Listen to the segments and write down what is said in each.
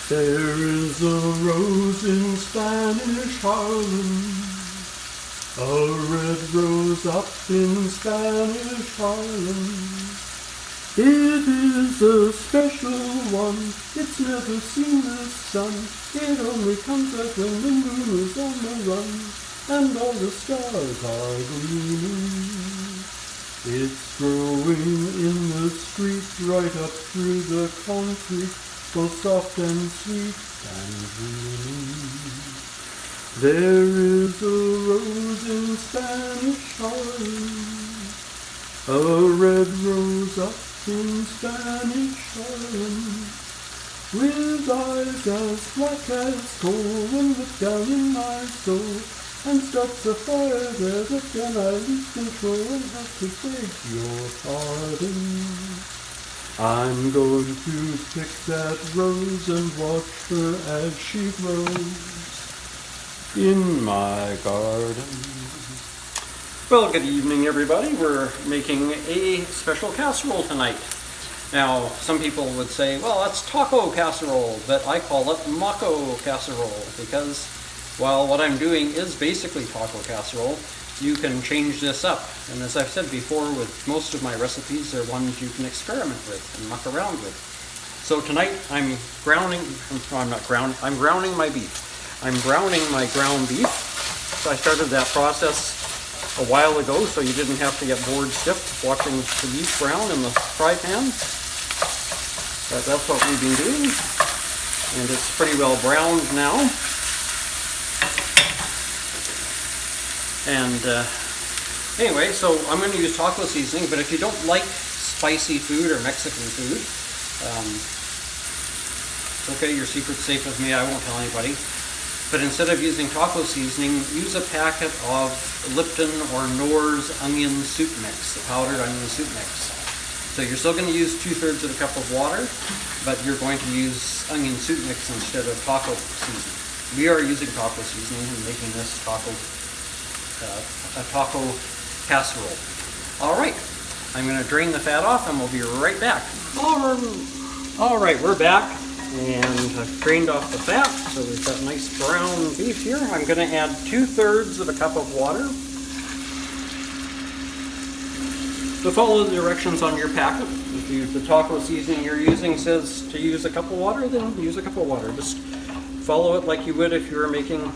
There is a rose in Spanish Harlem, a red rose up in Spanish Harlem. It is a special one, it's never seen the sun. It only comes out when the moon is on the run, and all the stars are gleaming. It's growing in the street, right up through the concrete, so soft and sweet and dreamy. There is a rose in Spanish Harlem, a red rose up in Spanish Harlem, with eyes as black as coal, and look down in my soul, and starts a fire there that then I lose control and have to beg your pardon. I'm going to pick that rose and watch her as she grows in my garden. Well, good evening, everybody. We're making a special casserole tonight. Now, some people would say, well, that's taco casserole, but I call it maco casserole because, while what I'm doing is basically taco casserole, you can change this up. And as I've said before, with most of my recipes, they're ones you can experiment with and muck around with. So tonight I'm browning my beef. I'm browning my ground beef. So I started that process a while ago, so you didn't have to get bored stiff watching the beef brown in the fry pan. But that's what we've been doing, and it's pretty well browned now. And anyway, so I'm going to use taco seasoning, but if you don't like spicy food or Mexican food, okay, your secret's safe with me, I won't tell anybody. But instead of using taco seasoning, use a packet of Lipton or Knorr's onion soup mix, the powdered onion soup mix. So you're still going to use 2/3 of a cup of water, but you're going to use onion soup mix instead of taco seasoning. We are using taco seasoning and making this a taco casserole. All right, I'm going to drain the fat off and we'll be right back. All right, we're back. And I've drained off the fat, so we've got nice brown beef here. I'm going to add 2/3 of a cup of water. So follow the directions on your packet. If the taco seasoning you're using says to use a cup of water, then use a cup of water. Just follow it like you would if you were making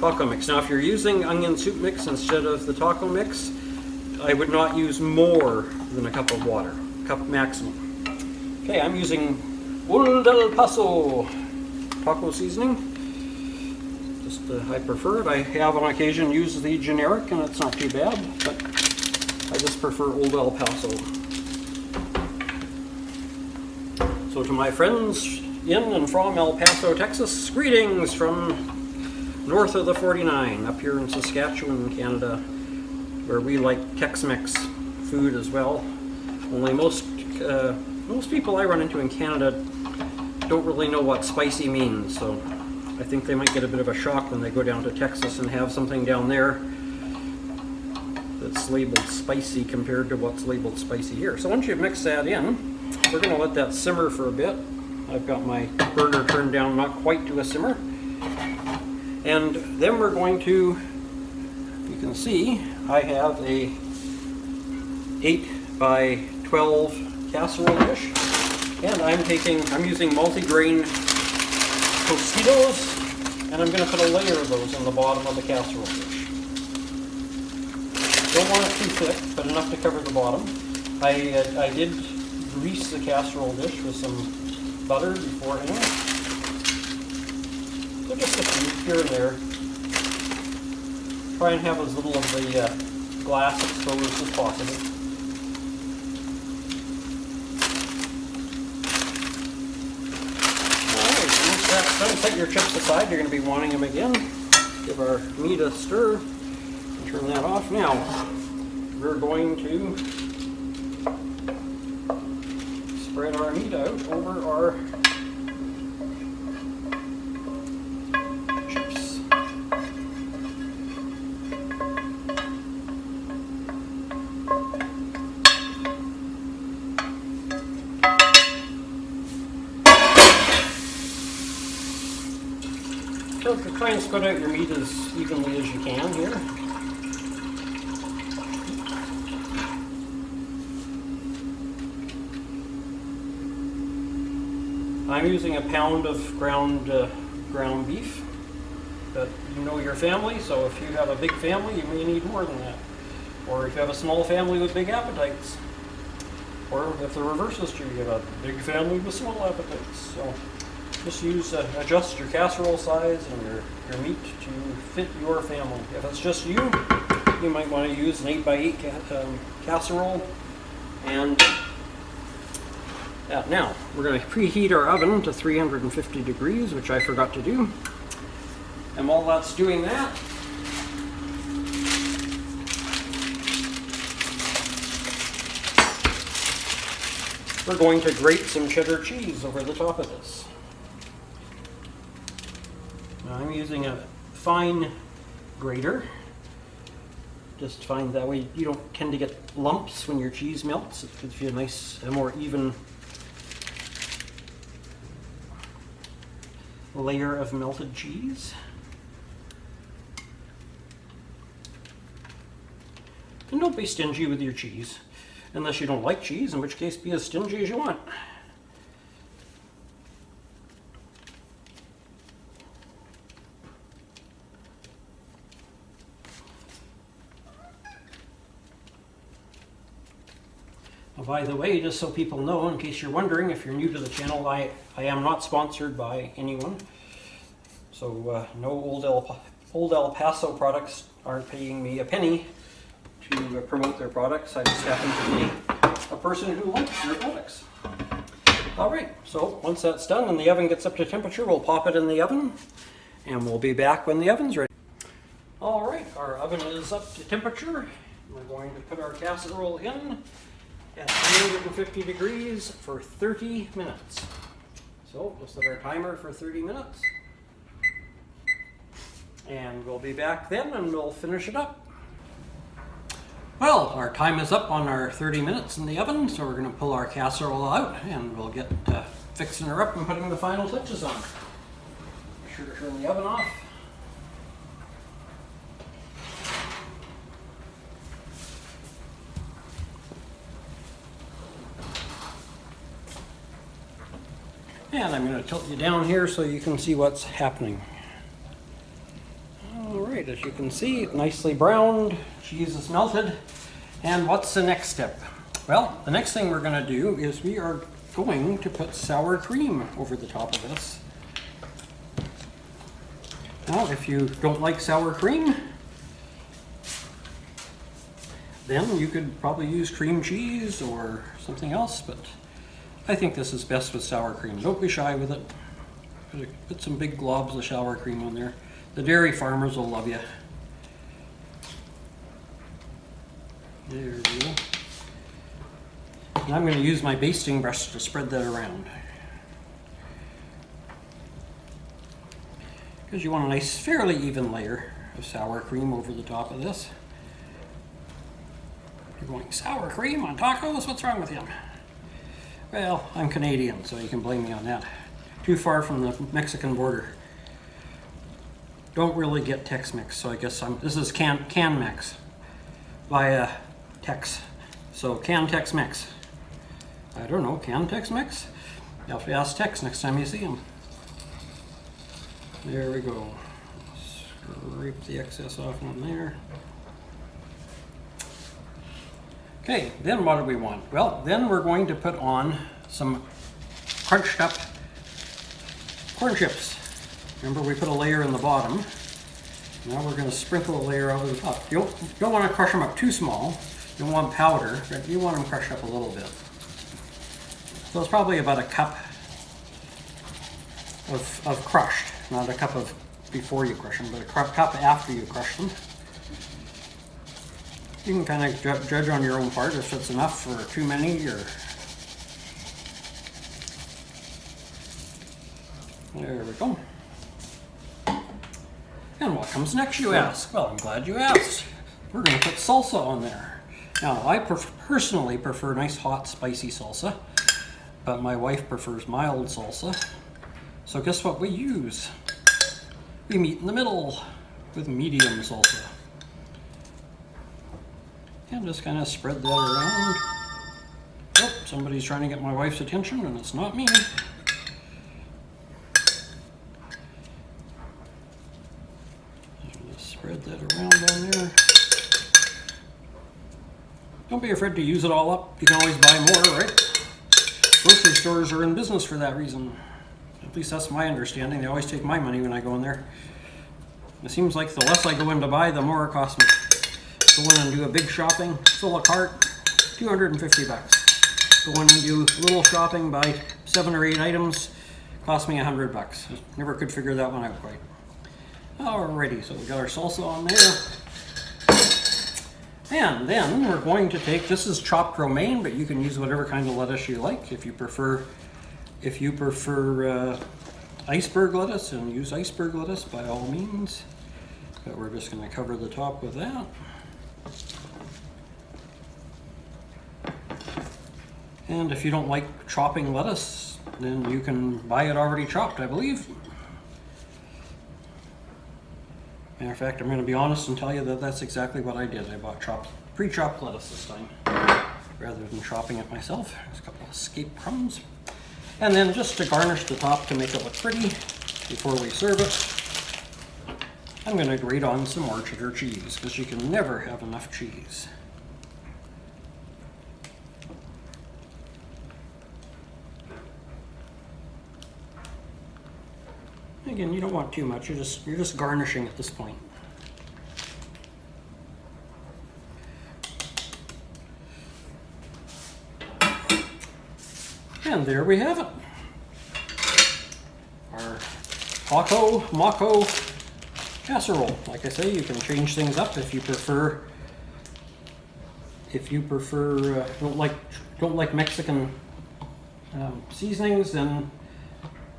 taco mix. Now if you're using onion soup mix instead of the taco mix, I would not use more than a cup of water, cup maximum. Okay, I'm using Old El Paso taco seasoning. Just I prefer it. I have on occasion used the generic and it's not too bad, but I just prefer Old El Paso. So to my friends in and from El Paso, Texas, greetings from north of the 49, up here in Saskatchewan, Canada, where we like Tex-Mex food as well. Only most people I run into in Canada don't really know what spicy means, so I think they might get a bit of a shock when they go down to Texas and have something down there that's labeled spicy compared to what's labeled spicy here. So once you've mixed that in, we're going to let that simmer for a bit. I've got my burner turned down not quite to a simmer. And then we're going to, you can see, I have a 8 by 12 casserole dish. And I'm using multi-grain Tostitos, and I'm going to put a layer of those on the bottom of the casserole dish. Don't want it too thick, but enough to cover the bottom. I did grease the casserole dish with some butter beforehand. So just a few here and there. Try and have as little of the glass exposed as possible. Set your chips aside, you're going to be wanting them again. Give our meat a stir and turn that off. Now, we're going to spread our meat out over our chips. try and spread out your meat as evenly as you can here. I'm using a pound of ground beef, but you know your family, so if you have a big family, you may need more than that. Or if you have a small family with big appetites. Or if the reverse is true, you have a big family with small appetites. So just adjust your casserole size and your meat to fit your family. If it's just you, you might want to use an 8x8 casserole. And now, we're going to preheat our oven to 350 degrees, which I forgot to do. And while that's doing that, we're going to grate some cheddar cheese over the top of this. Now, I'm using a fine grater. Just find that way you don't tend to get lumps when your cheese melts. It gives you a more even layer of melted cheese. And don't be stingy with your cheese, unless you don't like cheese, in which case be as stingy as you want. By the way, just so people know, in case you're wondering, if you're new to the channel, I am not sponsored by anyone. So no old El Paso products aren't paying me a penny to promote their products. I just happen to be a person who likes their products. Alright, so once that's done and the oven gets up to temperature, we'll pop it in the oven and we'll be back when the oven's ready. Alright, our oven is up to temperature. We're going to put our casserole in at 350 degrees for 30 minutes. So we'll set our timer for 30 minutes. And we'll be back then and we'll finish it up. Well, our time is up on our 30 minutes in the oven, so we're going to pull our casserole out and we'll get fixing her up and putting the final touches on. Be sure to turn the oven off. And I'm going to tilt you down here so you can see what's happening. Alright, as you can see, nicely browned, cheese is melted. And what's the next step? Well, the next thing we're going to do is we are going to put sour cream over the top of this. Now, if you don't like sour cream, then you could probably use cream cheese or something else, but I think this is best with sour cream. Don't be shy with it. Put some big globs of sour cream on there. The dairy farmers will love you. There we go. And I'm going to use my basting brush to spread that around. Because you want a nice, fairly even layer of sour cream over the top of this. You're going, sour cream on tacos? What's wrong with you? Well, I'm Canadian, so you can blame me on that. Too far from the Mexican border. Don't really get Tex-Mex, so I guess this is Can-Mex via Tex. So Can Tex-Mex. I don't know, Can Tex-Mex? You'll have to ask Tex next time you see him. There we go. Scrape the excess off on there. Okay, then what do we want? Well, then we're going to put on some crunched up corn chips. Remember, we put a layer in the bottom. Now we're going to sprinkle a layer over the top. You don't want to crush them up too small. You don't want powder, but you want them crushed up a little bit. So it's probably about a cup of crushed, not a cup of before you crush them, but a cup after you crush them. You can kind of judge on your own part if it's enough for too many, or... There we go. And what comes next, you ask? Well, I'm glad you asked. We're going to put salsa on there. Now, I personally prefer nice, hot, spicy salsa, but my wife prefers mild salsa. So guess what we use? We meet in the middle with medium salsa. And just kind of spread that around. Oh, somebody's trying to get my wife's attention and it's not me. Just spread that around on there. Don't be afraid to use it all up. You can always buy more, right? Grocery stores are in business for that reason. At least that's my understanding. They always take my money when I go in there. It seems like the less I go in to buy, the more it costs me. Go in and do a big shopping, fill a cart, $250. Go in and do little shopping, buy 7 or 8 items, cost me $100. Never could figure that one out quite. Alrighty, so we got our salsa on there. And then we're going to take, this is chopped romaine, but you can use whatever kind of lettuce you like. If you prefer iceberg lettuce, and use iceberg lettuce by all means. But we're just going to cover the top with that. And if you don't like chopping lettuce, then you can buy it already chopped, I believe. Matter of fact, I'm going to be honest and tell you that that's exactly what I did. I bought pre-chopped lettuce this time, rather than chopping it myself. There's a couple of escape crumbs. And then just to garnish the top to make it look pretty before we serve it, I'm going to grate on some more cheddar cheese, because you can never have enough cheese. Again, you don't want too much. You're just garnishing at this point. And there we have it. Our Taco Casserole. Like I say, you can change things up if you prefer. Don't like Mexican seasonings, then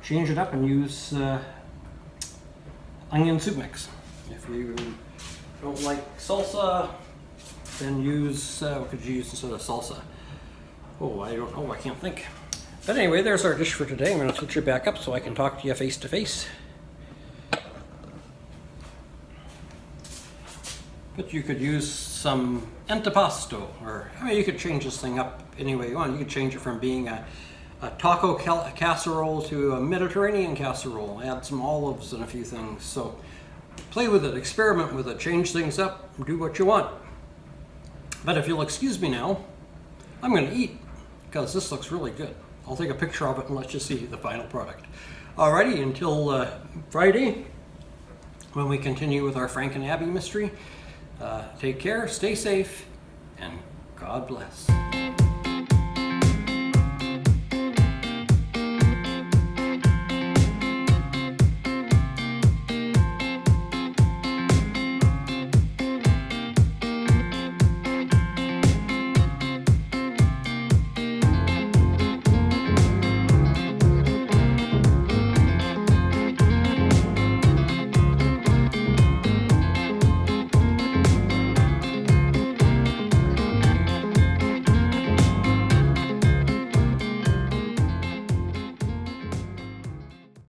change it up and use onion soup mix. If you don't like salsa, then use, what could you use instead of salsa? Oh, I don't know, I can't think. But anyway, there's our dish for today. I'm going to switch it back up so I can talk to you face to face. But you could use some antipasto, or I mean, you could change this thing up any way you want. You could change it from being a taco casserole to a Mediterranean casserole. Add some olives and a few things. So play with it, experiment with it, change things up, do what you want. But if you'll excuse me now, I'm going to eat, because this looks really good. I'll take a picture of it and let you see the final product. Alrighty, until Friday, when we continue with our Frank and Abby mystery. Take care, stay safe, and God bless.